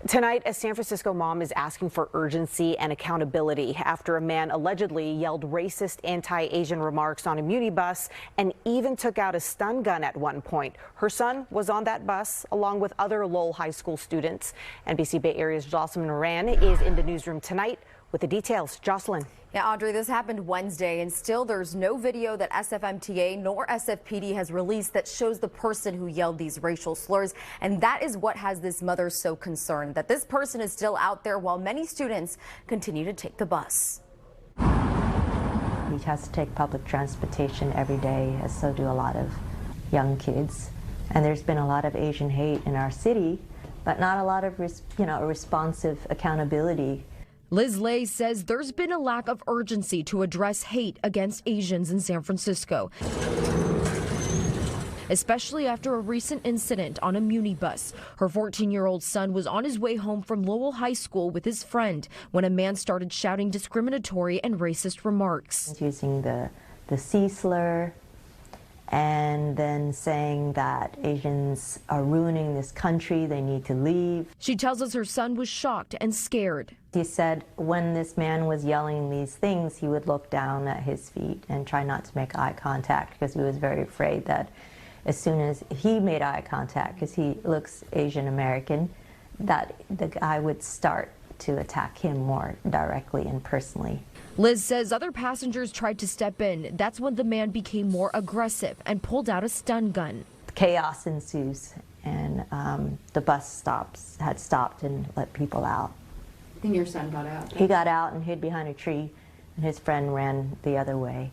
Tonight, a San Francisco mom is asking for urgency and accountability after a man allegedly yelled racist anti-Asian remarks on a Muni bus and even took out a stun gun at one point. Her son was on that bus along with other Lowell High School students. NBC Bay Area's Jocelyn Moran is in the newsroom tonight with the details. Jocelyn. Yeah, Audrey, this happened Wednesday, and still there's no video that SFMTA nor SFPD has released that shows the person who yelled these racial slurs. And that is what has this mother so concerned, that this person is still out there while many students continue to take the bus. He has to take public transportation every day, as so do a lot of young kids. And there's been a lot of Asian hate in our city, but not a lot of responsive accountability. Liz Lay says there's been a lack of urgency to address hate against Asians in San Francisco, especially after a recent incident on a Muni bus. Her 14-year-old son was on his way home from Lowell High School with his friend when a man started shouting discriminatory and racist remarks. Using the C slur and then saying that Asians are ruining this country, they need to leave. She tells us her son was shocked and scared. He said when this man was yelling these things, he would look down at his feet and try not to make eye contact because he was very afraid that as soon as he made eye contact, because he looks Asian American, that the guy would start to attack him more directly and personally. Liz says other passengers tried to step in. That's when the man became more aggressive and pulled out a stun gun. Chaos ensues, and the bus had stopped and let people out. And your son got out? He got out and hid behind a tree, and his friend ran the other way.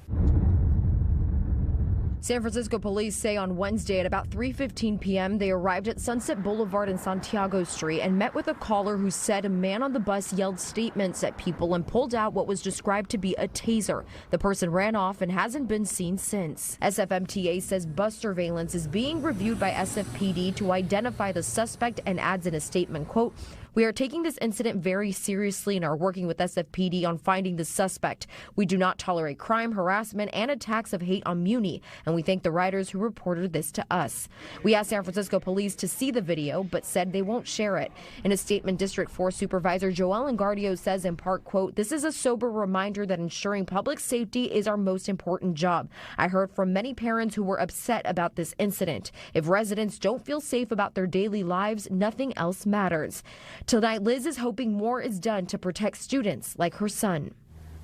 San Francisco police say on Wednesday at about 3:15 p.m. they arrived at Sunset Boulevard and Santiago Street and met with a caller who said a man on the bus yelled statements at people and pulled out what was described to be a taser. The person ran off and hasn't been seen since. SFMTA says bus surveillance is being reviewed by SFPD to identify the suspect and adds in a statement, quote, "We are taking this incident very seriously and are working with SFPD on finding the suspect. We do not tolerate crime, harassment, and attacks of hate on Muni, and we thank the riders who reported this to us." We asked San Francisco police to see the video, but said they won't share it. In a statement, District 4 Supervisor Jocelyn Moran says in part, quote, "This is a sober reminder that ensuring public safety is our most important job. I heard from many parents who were upset about this incident. If residents don't feel safe about their daily lives, nothing else matters." Tonight, Liz is hoping more is done to protect students like her son.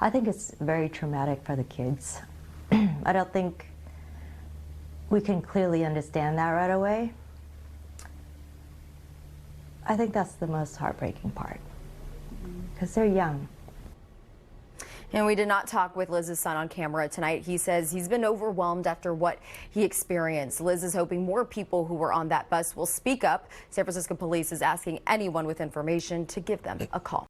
I think it's very traumatic for the kids. I don't think we can clearly understand that right away. I think that's the most heartbreaking part, because they're young. And we did not talk with Liz's son on camera tonight. He says he's been overwhelmed after what he experienced. Liz is hoping more people who were on that bus will speak up. San Francisco police is asking anyone with information to give them a call.